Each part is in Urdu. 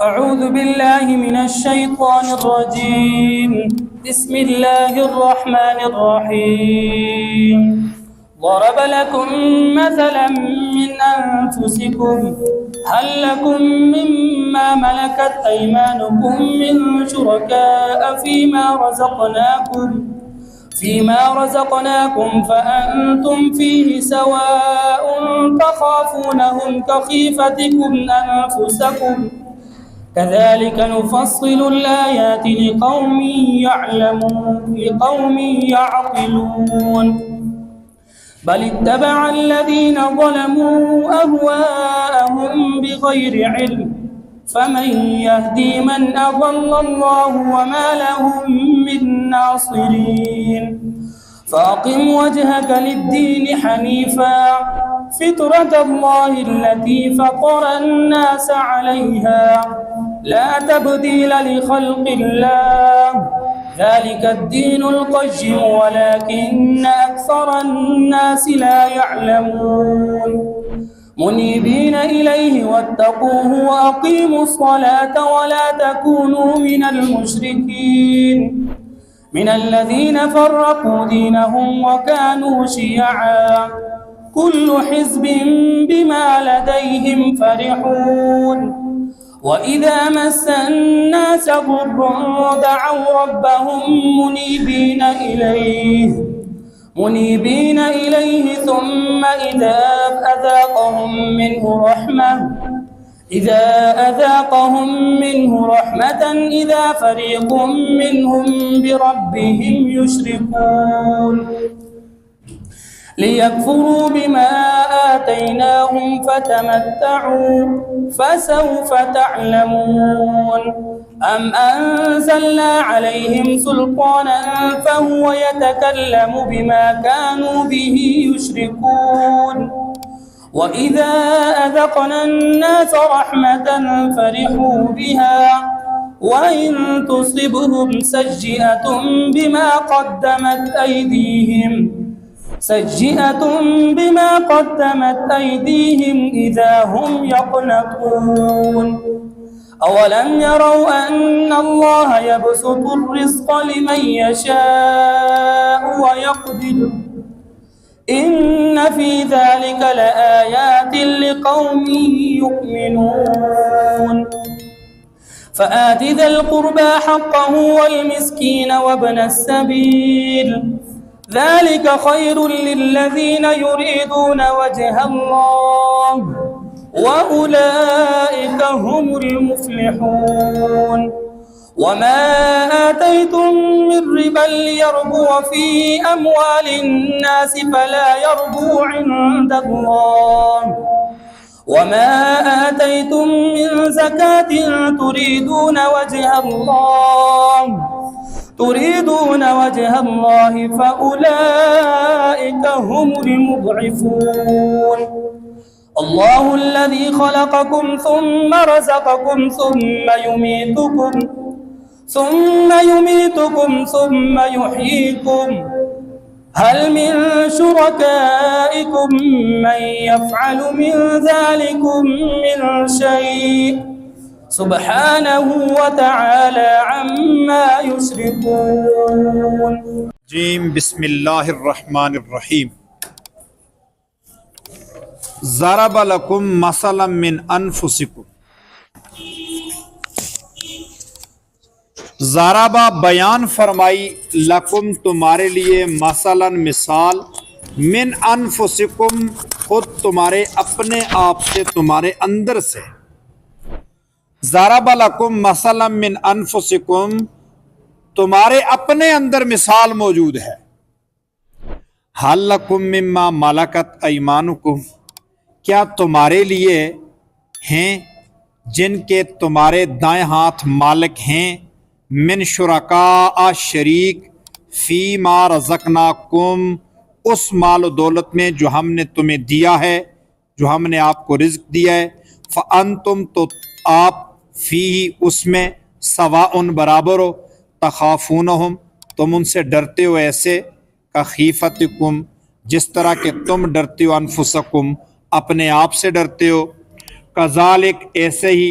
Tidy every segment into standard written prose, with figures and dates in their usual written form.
أعوذ بالله من الشيطان الرجيم. بسم الله الرحمن الرحيم. ضرب لكم مثلا من أنفسكم هل لكم مما ملكت أيمانكم من شركاء فيما رزقناكم فأنتم فيه سواء تخافونهم كخيفتكم أنفسكم كذلك نفصل الآيات لقوم يعقلون. بل اتبع الذين ظلموا أهواءهم بغير علم فمن يهدي من أضل الله وما لهم من ناصرين. فأقم وجهك للدين حنيفا فطرة الله التي فطر الناس عليها لا تبديل لخلق الله ذلك الدين القيم ولكن أكثر الناس لا يعلمون. منيبين إليه واتقوه وأقيموا الصلاة ولا تكونوا من المشركين من الذين فرقوا دينهم وكانوا شيعا كل حزب بما لديهم فرحون. وإذا مس الناس ضر دعوا ربهم منيبين إليه ثم إذا أذاقهم منه رحمة إذا فريق منهم بربهم يشركون. ليكفروا بما آتيناهم فتمتعوا فسوف تعلمون. أم أنزلنا عليهم سلطانا فهو يتكلم بما كانوا به يشركون. وإذا أذقنا الناس رحمة فرحوا بها وإن تصبهم سيئة بما قدمت أيديهم إذا هم يقنطون. أولم يروا أن الله يبسط الرزق لمن يشاء ويقدر إن في ذلك لآيات لقوم يؤمنون. فآت ذا القربى حقه والمسكين وابن السبيل ذلك خير للذين يريدون وجه الله وأولئك هم المفلحون. وما آتيتم من ربا ليربو في أموال الناس فلا يربو عند الله وما آتيتم من زكاة تريدون وجه الله فأولئك هم المضعفون. الله الذي خلقكم ثم رزقكم ثم يميتكم ثم يحييكم هل من شركائكم من يفعل من ذلكم من شيء سبحانه وتعالى عما يشركون. بسم اللہ الرحمن الرحیم. ضرب لکم مثلا من انفسکم. ضربہ بیان فرمائی لکم تمہارے لیے مثلا مثال من انفسکم خود تمہارے اپنے آپ سے تمہارے اندر سے. ضرب لکم مثلا من انفسکم تمہارے اپنے اندر مثال موجود ہے. حل لکم مما ملکت ایمانکم کیا تمہارے لیے ہیں جن کے تمہارے دائیں ہاتھ مالک ہیں من شرکاء شریک فی ما رزقناکم اس مال و دولت میں جو ہم نے تمہیں دیا ہے جو ہم نے آپ کو رزق دیا ہے. فانتم تو آپ فی اس میں سواء برابر ہو. تخافونہم تم ان سے ڈرتے ہو ایسے کخیفتکم جس طرح کہ تم ڈرتے ہو انفسکم اپنے آپ سے ڈرتے ہو. کذالک ایسے ہی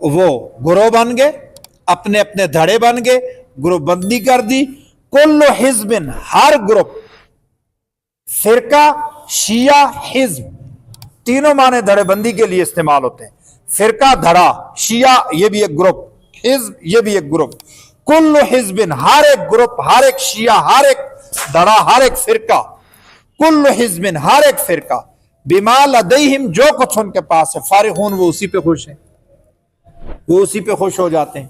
وہ گروہ بن گئے، اپنے اپنے دھڑے بن گئے، گروپ بندی کر دی. کل حزب، ہر گروپ، فرقہ، شیعہ، حزب، تینوں معنی دھڑے بندی کے لیے استعمال ہوتے ہیں. فرقہ دھڑا، شیعہ یہ بھی ایک گروپ، حزب یہ بھی ایک گروپ. کل حزب، ہر ایک گروپ، ہر ایک شیعہ، ہر ایک دھڑا، ہر ایک فرقہ، کل حزب ہر ایک فرقہ، بما لدیہم جو کچھ ان کے پاس ہے، فارغون وہ اسی پہ خوش ہیں، وہ اسی پہ خوش ہو جاتے ہیں.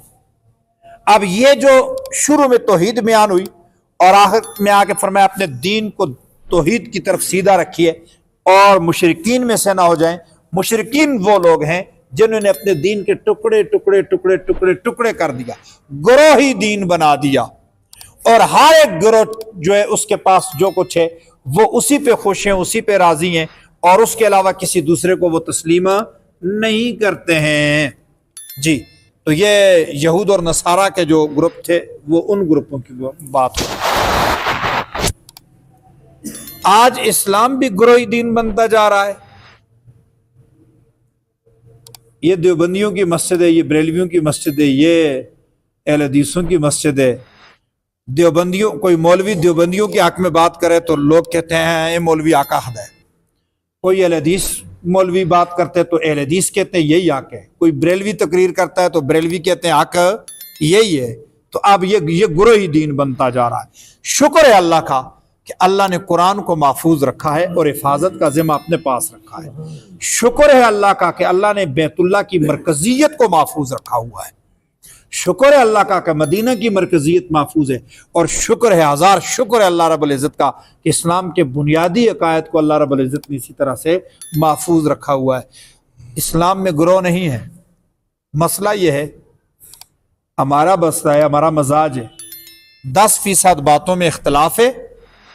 اب یہ جو شروع میں توحید بیان ہوئی اور آخر میں آ کے فرمایا اپنے دین کو توحید کی طرف سیدھا رکھیے اور مشرکین میں سے نہ ہو جائیں. مشرکین وہ لوگ ہیں جنہوں نے اپنے دین کے ٹکڑے ٹکڑے ٹکڑے ٹکڑے ٹکڑے کر دیا، گروہی دین بنا دیا، اور ہر ایک گروہ جو ہے اس کے پاس جو کچھ ہے وہ اسی پہ خوش ہیں، اسی پہ راضی ہیں، اور اس کے علاوہ کسی دوسرے کو وہ تسلیم نہیں کرتے ہیں. جی تو یہ یہود اور نصارہ کے جو گروپ تھے وہ ان گروپوں کی بات ہے. آج اسلام بھی گروہی دین بنتا جا رہا ہے. یہ دیوبندیوں کی مسجد ہے، یہ بریلویوں کی مسجد ہے، یہ اہل حدیثوں کی مسجد ہے. دیوبندیوں، کوئی مولوی دیوبندیوں کے حق میں بات کرے تو لوگ کہتے ہیں یہ مولوی آقا حد ہے. کوئی اہل حدیث مولوی بات کرتے تو اہل حدیث کہتے ہیں یہی حق ہے. کوئی بریلوی تقریر کرتا ہے تو بریلوی کہتے ہیں حق یہی ہے. تو اب یہ گروہی دین بنتا جا رہا ہے. شکر ہے اللہ کا کہ اللہ نے قرآن کو محفوظ رکھا ہے اور حفاظت کا ذمہ اپنے پاس رکھا ہے. شکر ہے اللہ کا کہ اللہ نے بیت اللہ کی مرکزیت کو محفوظ رکھا ہوا ہے. شکر ہے اللہ کا کہ مدینہ کی مرکزیت محفوظ ہے. اور شکر ہے، ہزار شکر ہے اللہ رب العزت کا کہ اسلام کے بنیادی عقائد کو اللہ رب العزت نے اسی طرح سے محفوظ رکھا ہوا ہے. اسلام میں گروہ نہیں ہے. مسئلہ یہ ہے، ہمارا مسئلہ ہے، ہمارا مزاج ہے، 10% باتوں میں اختلاف ہے،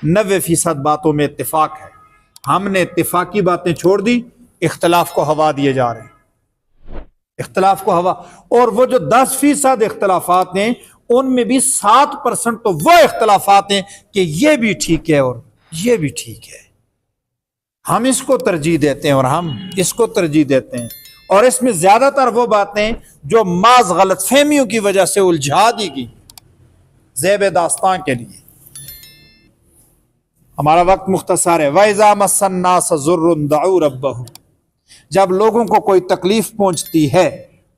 90% باتوں میں اتفاق ہے. ہم نے اتفاقی باتیں چھوڑ دی، اختلاف کو ہوا دیے جا رہے ہیں، اختلاف کو ہوا. اور وہ جو 10% اختلافات ہیں ان میں بھی 7% تو وہ اختلافات ہیں کہ یہ بھی ٹھیک ہے اور یہ بھی ٹھیک ہے. ہم اس کو ترجیح دیتے ہیں اور ہم اس کو ترجیح دیتے ہیں. اور اس میں زیادہ تر وہ باتیں جو محض غلط فہمیوں کی وجہ سے الجھا دی گئی زیب داستان کے لیے. ہمارا وقت مختصر ہے. وَإِذَا مَسَّ النَّاسَ ضُرٌّ دَعُوا رَبَّهُمْ، جب لوگوں کو کوئی تکلیف پہنچتی ہے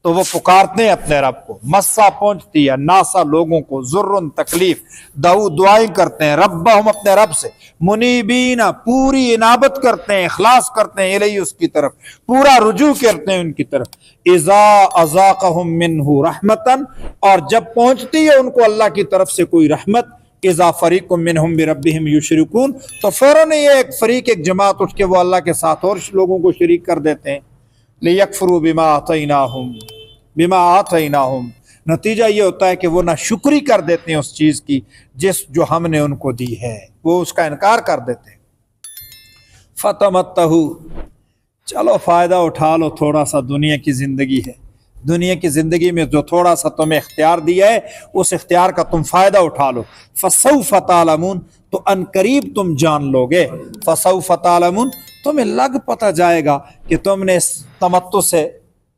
تو وہ پکارتے ہیں اپنے رب کو. مسا پہنچتی ہے، ناسا لوگوں کو، ضرن تکلیف، دعو دعائیں کرتے ہیں، ربہم اپنے رب سے، منیبین پوری انابت کرتے ہیں، اخلاص کرتے ہیں، الیہ اس کی طرف پورا رجوع کرتے ہیں ان کی طرف. اذا اذاقہم منہ رحمتاً، اور جب پہنچتی ہے ان کو اللہ کی طرف سے کوئی رحمت، اذا فریق منہم بربہم یشرکون، تو فوراً یہ ایک فریق، ایک جماعت اٹھ کے وہ اللہ کے ساتھ اور لوگوں کو شریک کر دیتے ہیں. لیکفروا بما آتیناہم، نتیجہ یہ ہوتا ہے کہ وہ ناشکری کر دیتے ہیں اس چیز کی جو ہم نے ان کو دی ہے، وہ اس کا انکار کر دیتے ہیں. فتمتعوا، چلو فائدہ اٹھا لو، تھوڑا سا دنیا کی زندگی ہے، دنیا کی زندگی میں جو تھوڑا سا تمہیں اختیار دیا ہے اس اختیار کا تم فائدہ اٹھا لو. فسوف تعلمون، تو ان قریب تم جان لو گے. فسوف تعلمون، تمہیں لگ پتہ جائے گا کہ تم نے اس تمتع سے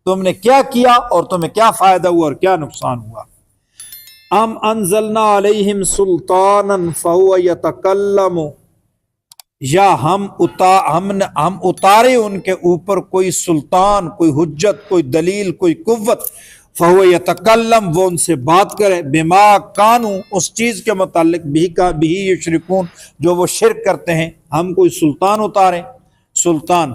تم نے کیا کیا اور تمہیں کیا فائدہ ہوا اور کیا نقصان ہوا. ام انزلنا علیہم سلطانا فہو یتکلم، یا ہم اتارے ان کے اوپر کوئی سلطان، کوئی حجت، کوئی دلیل، کوئی قوت، فہو یتکلم، وہ ان سے بات کرے، بما کانوا، اس چیز کے متعلق، بھی یشرکون، جو وہ شرک کرتے ہیں. ہم کوئی سلطان اتاریں. سلطان،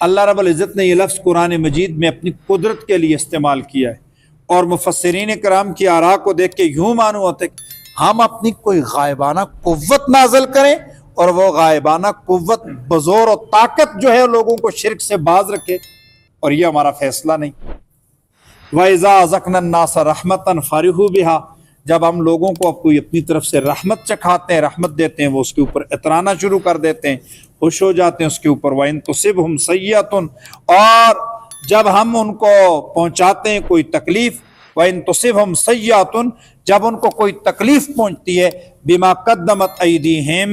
اللہ رب العزت نے یہ لفظ قرآن مجید میں اپنی قدرت کے لیے استعمال کیا ہے، اور مفسرین کرام کی آراء کو دیکھ کے یوں معلوم ہوتا ہے کہ ہم اپنی کوئی غائبانہ قوت نازل کریں اور وہ غائبانہ قوت بزور و طاقت جو ہے لوگوں کو شرک سے باز رکھے، اور یہ ہمارا فیصلہ نہیں. وَإِذَا أَذَقْنَا النَّاسَ رَحْمَةً فَرِحُوا بِهَا، جب ہم لوگوں کو کوئی اپنی طرف سے رحمت چکھاتے ہیں، رحمت دیتے ہیں، وہ اس کے اوپر اترانا شروع کر دیتے ہیں، خوش ہو جاتے ہیں اس کے اوپر. وَإِن تُصِبْهُمْ سَيِّئَةٌ، اور جب ہم ان کو پہنچاتے ہیں کوئی تکلیف، وَإِن تُصِبْهُمْ سَيِّئَةٌ، جب ان کو کوئی تکلیف پہنچتی ہے، بِمَا قَدَّمَتْ أَيْدِيهِمْ،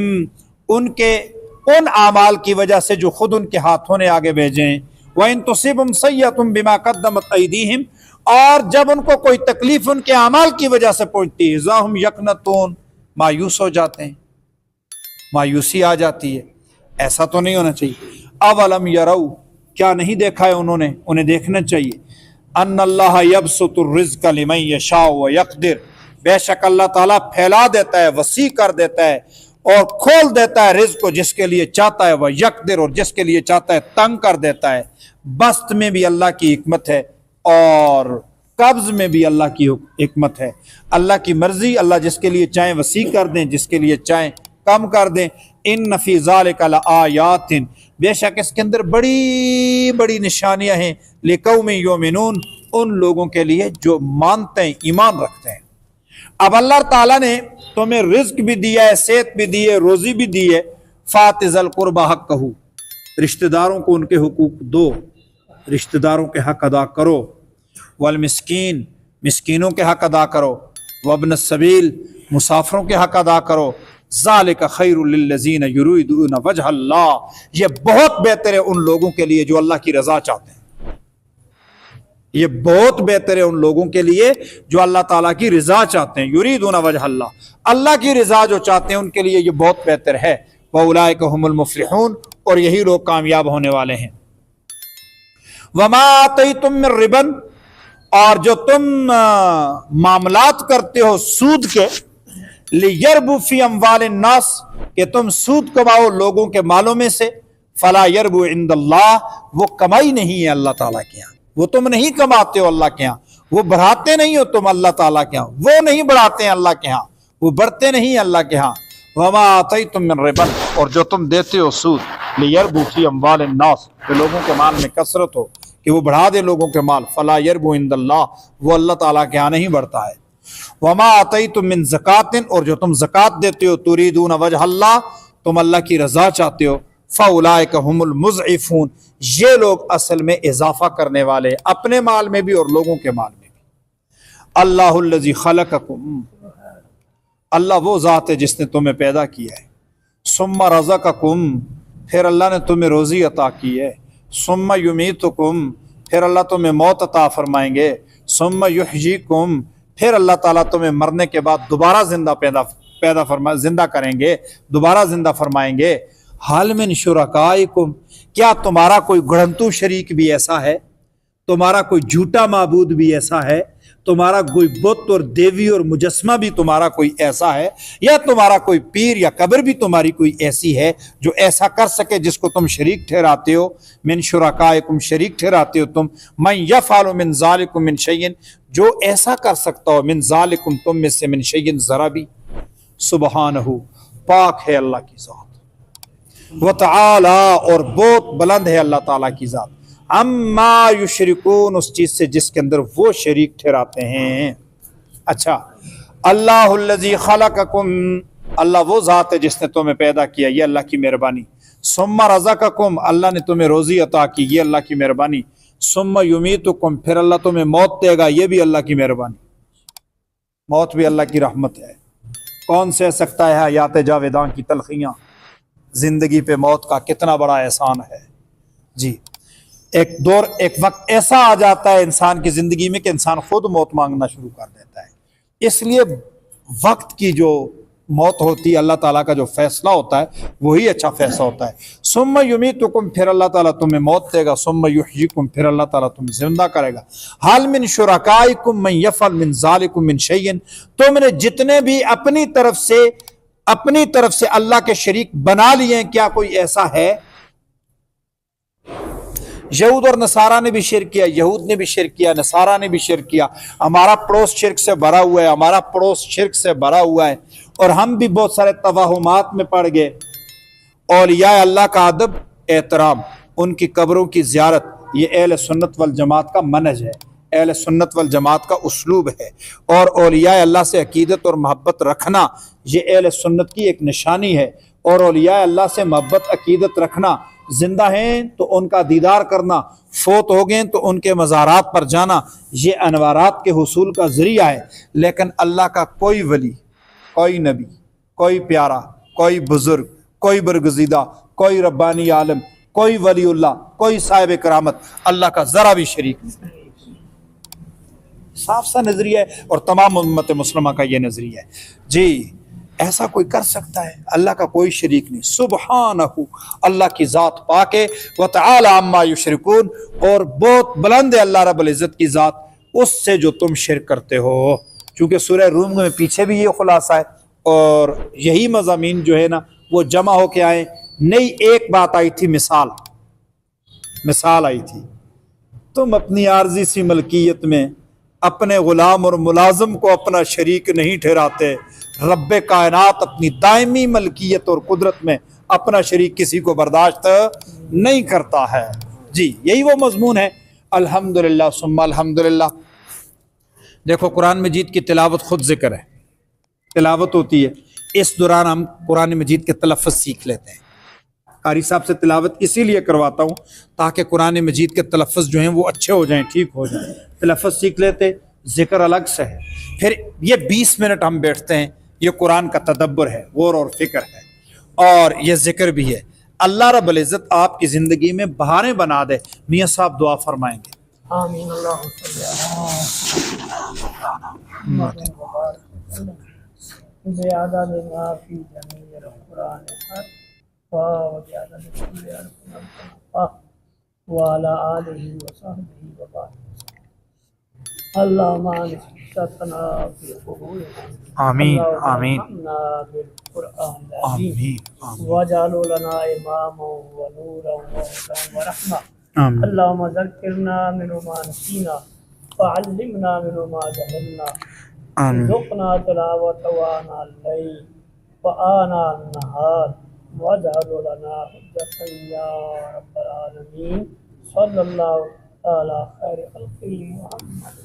ان کے ان اعمال کی وجہ سے جو خود ان کے ہاتھوں نے آگے بھیجے ہیں، وَإِن تُصِبْهُمْ سَيِّئَةٌ بِمَا قَدَّمَتْ أَيْدِيهِمْ، اور جب ان کو کوئی تکلیف ان کے اعمال کی وجہ سے پہنچتی ہے، إِذَا هُمْ يَقْنَطُونَ، مایوس ہو جاتے ہیں، مایوسی آ جاتی ہے۔ ایسا تو نہیں ہونا چاہیے۔ اولم یروا، کیا نہیں دیکھا ہے انہوں نے، انہیں دیکھنا چاہیے، ان اللہ یبسط الرزق لمن یشاء ویقدر، بے شک اللہ تعالیٰ پھیلا دیتا ہے، وسیع کر دیتا ہے اور کھول دیتا ہے رزق کو جس کے لیے چاہتا ہے، ویقدر، اور جس کے لیے چاہتا ہے تنگ کر دیتا ہے۔ بسط میں بھی اللہ کی حکمت ہے اور قبض میں بھی اللہ کی حکمت ہے۔ اللہ کی مرضی، اللہ جس کے لیے چاہیں وسیع کر دیں، جس کے لیے چاہیں کم کر دیں۔ ان فی ذالک لآیات، بے شک اس کے اندر بڑی بڑی نشانیاں ہیں، لقوم یؤمنون، ان لوگوں کے لیے جو مانتے ہیں، ایمان رکھتے ہیں۔ اب اللہ تعالیٰ نے تمہیں رزق بھی دیا ہے، صحت بھی دی ہے، روزی بھی دی ہے۔ فَآتِ ذِی الْقُرْبَىٰ حَقَّهُ، رشتہ داروں کو ان کے حقوق دو، رشتہ داروں کے حق ادا کرو۔ والمسکین، مسکینوں کے حق ادا کرو۔ وابن السبیل، مسافروں کے حق ادا کرو۔ ذالک خیر للذین یریدون وجہ اللہ، یہ بہت بہتر ہے ان لوگوں کے لیے جو اللہ کی رضا چاہتے ہیں، یہ بہت بہتر ہے ان لوگوں کے لیے جو اللہ تعالیٰ کی رضا چاہتے ہیں۔ یریدون وجہ اللہ، اللہ کی رضا جو چاہتے ہیں ان کے لیے یہ بہت بہتر ہے۔ وَأُولَٰئِکَ هُمُ الْمُفْلِحُونَ، اور یہی لوگ کامیاب ہونے والے ہیں۔ وَمَا آتَيْتُم مِّن رِبًا، اور جو تم معاملات کرتے ہو سود کے، لِيَرْبُوا فِي أَمْوَالِ النَّاسِ، کہ تم سود کماؤ لوگوں کے مالوں میں سے، فَلَا يَرْبُو عِندَ اللَّهِ، وہ کمائی نہیں ہے اللہ تعالیٰ کے یہاں، وہ تم نہیں کماتے ہو اللہ کے ہاں، وہ بڑھاتے نہیں ہو تم اللہ تعالیٰ کے ہاں، وہ نہیں بڑھاتے ہیں اللہ کے ہاں، وہ بڑھتے نہیں ہیں اللہ کے ہاں۔ وَمَا آتَيْتُم مِّن رِبًا، اور جو تم دیتے ہو سود، لِيَرْبُوا فِي أَمْوَالِ النَّاسِ، کہ لوگوں کے مال میں کثرت ہو، کہ وہ بڑھا دے لوگوں کے مال، فَلَا يَرْبُو عِندَ اللَّهِ، وہ اللہ تعالیٰ کے ہاں نہیں بڑھتا ہے۔ وما آتیتم من زکات، اور جو تم زکات دیتے ہو، تریدون وجہ اللہ، تم اللہ کی رضا چاہتے ہو، فاولئک هم المضعفون، یہ لوگ اصل میں اضافہ کرنے والے ہیں، اپنے مال میں بھی اور لوگوں کے مال میں بھی۔ اللہ الذی خلقکم، اللہ وہ ذات ہے جس نے تمہیں پیدا کیا ہے، ثم رزقکم، پھر اللہ نے تمہیں روزی عطا کی ہے، ثم یمیتکم، پھر اللہ تمہیں موت عطا فرمائیں گے، ثم یحییکم، پھر اللہ تعالیٰ تمہیں مرنے کے بعد دوبارہ زندہ کریں گے، دوبارہ زندہ فرمائیں گے۔ حال من شرکائکم، کیا تمہارا کوئی گڑھنتو شریک بھی ایسا ہے، تمہارا کوئی جھوٹا معبود بھی ایسا ہے، تمہارا کوئی بت اور دیوی اور مجسمہ بھی تمہارا کوئی ایسا ہے، یا تمہارا کوئی پیر یا قبر بھی تمہاری کوئی ایسی ہے جو ایسا کر سکے جس کو تم شریک ٹھہراتے ہو؟ من شرکائکم، شریک ٹھہراتے ہو تم، من یفعل من ذالکم من شیء، جو ایسا کر سکتا ہو، من ذالکم، تم میں سے، من شیء، ذرا بھی، سبحانہ، پاک ہے اللہ کی ذات، وتعالی، اور بہت بلند ہے اللہ تعالیٰ کی ذات، اما یشرکون، اس چیز سے جس کے اندر وہ شریک ٹھہراتے ہیں۔ اچھا، اللہ الذی خلقکم، اللہ وہ ذات ہے جس نے تمہیں پیدا کیا، یہ اللہ کی مہربانی۔ ثم رزقکم، اللہ نے تمہیں روزی عطا کی، یہ اللہ کی مہربانی۔ ثم یمیتکم، پھر اللہ تمہیں موت دے گا، یہ بھی اللہ کی مہربانی۔ موت بھی اللہ کی رحمت ہے، کون سہ سکتا ہے حیات جاویداں کی تلخیاں، زندگی پہ موت کا کتنا بڑا احسان ہے۔ جی، ایک وقت ایسا آ جاتا ہے انسان کی زندگی میں کہ انسان خود موت مانگنا شروع کر دیتا ہے۔ اس لیے وقت کی جو موت ہوتی ہے، اللہ تعالیٰ کا جو فیصلہ ہوتا ہے وہی اچھا فیصلہ ہوتا ہے۔ ثم یمیتکم، پھر اللہ تعالیٰ تمہیں موت دے گا، ثم یحییکم، پھر اللہ تعالیٰ تمہیں زندہ کرے گا۔ حال من شرکائکم من یفعل من ذالکم من شیء، تم نے جتنے بھی اپنی طرف سے اللہ کے شریک بنا لیے ہیں، کیا کوئی ایسا ہے؟ یہود اور نصارہ نے بھی شرک کیا، یہود نے بھی شرک کیا، نصارہ نے بھی شرک کیا، ہمارا پڑوس شرک سے بھرا ہوا ہے، ہمارا پڑوس شرک سے بھرا ہوا ہے، اور ہم بھی بہت سارے توہمات میں پڑ گئے۔ اولیاء اللہ کا ادب، احترام، ان کی قبروں کی زیارت، یہ اہل سنت والجماعت کا منہج ہے، اہل سنت والجماعت کا اسلوب ہے، اور اولیاء اللہ سے عقیدت اور محبت رکھنا یہ اہل سنت کی ایک نشانی ہے، اور اولیاء اللہ سے محبت عقیدت رکھنا، زندہ ہیں تو ان کا دیدار کرنا، فوت ہو گئے تو ان کے مزارات پر جانا، یہ انوارات کے حصول کا ذریعہ ہے۔ لیکن اللہ کا کوئی ولی، کوئی نبی، کوئی پیارا، کوئی بزرگ، کوئی برگزیدہ، کوئی ربانی عالم، کوئی ولی اللہ، کوئی صاحب کرامت اللہ کا ذرا بھی شریک نہیں۔ صاف سا نظریہ ہے اور تمام امت مسلمہ کا یہ نظریہ ہے۔ جی ایسا کوئی کر سکتا ہے؟ اللہ کا کوئی شریک نہیں، سبحانہ، اللہ کی ذات پاک ہے، وتعالی عما یشرکون، اور بہت بلند ہے اللہ رب العزت کی ذات اس سے جو تم شرک کرتے ہو۔ چونکہ سورہ روم میں پیچھے بھی یہ خلاصہ ہے اور یہی مضامین جو ہے نا وہ جمع ہو کے آئے۔ نئی ایک بات آئی تھی، مثال آئی تھی، تم اپنی عارضی سی ملکیت میں اپنے غلام اور ملازم کو اپنا شریک نہیں ٹھہراتے، رب کائنات اپنی دائمی ملکیت اور قدرت میں اپنا شریک کسی کو برداشت نہیں کرتا ہے۔ جی یہی وہ مضمون ہے۔ الحمدللہ ثم الحمدللہ۔ دیکھو قرآن مجید کی تلاوت خود ذکر ہے، تلاوت ہوتی ہے، اس دوران ہم قرآن مجید کے تلفظ سیکھ لیتے ہیں۔ قاری صاحب سے تلاوت اسی لیے کرواتا ہوں تاکہ قرآن مجید کے تلفظ جو ہیں وہ اچھے ہو جائیں، ٹھیک ہو جائیں، تلفظ سیکھ لیتے، ذکر الگ سے ہے۔ پھر یہ 20 منٹ ہم بیٹھتے ہیں، یہ قرآن کا تدبر ہے، غور اور فکر ہے، اور یہ ذکر بھی ہے۔ اللہ رب العزت آپ کی زندگی میں بہاریں بنا دے۔ میاں صاحب دعا فرمائیں گے۔ آمین۔ اللہم صلی علی زیادہ بما فی جمیع القرآن حق وزیادہ بکل حرف وعلی آلہ وصحبہ وبارک اللہم انصتنا فی قبورنا آمین آمین ارحمنا بالقرآن العظیم آمین واجعل لنا اماما ونورا وهدى ورحمة آمین اللهم ذكرنا منه ما نسينا وعلمنا منه ما جهلنا آمین ارزقنا تلاوته آناء الليل وآناء النهار واجعل لنا حجة يا رب العالمين صلى الله تعالى خير خلقه محمد۔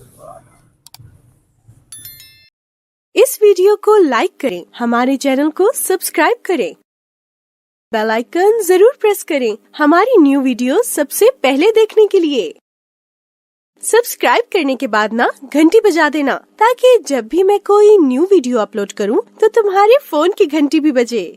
اس ویڈیو کو لائک کریں، ہمارے چینل کو سبسکرائب کریں، بیل آئیکن ضرور پریس کریں ہماری نیو ویڈیو سب سے پہلے دیکھنے کے لیے۔ سبسکرائب کرنے کے بعد نا گھنٹی بجا دینا تاکہ جب بھی میں کوئی نیو ویڈیو اپلوڈ کروں تو تمہارے فون کی گھنٹی بھی بجے۔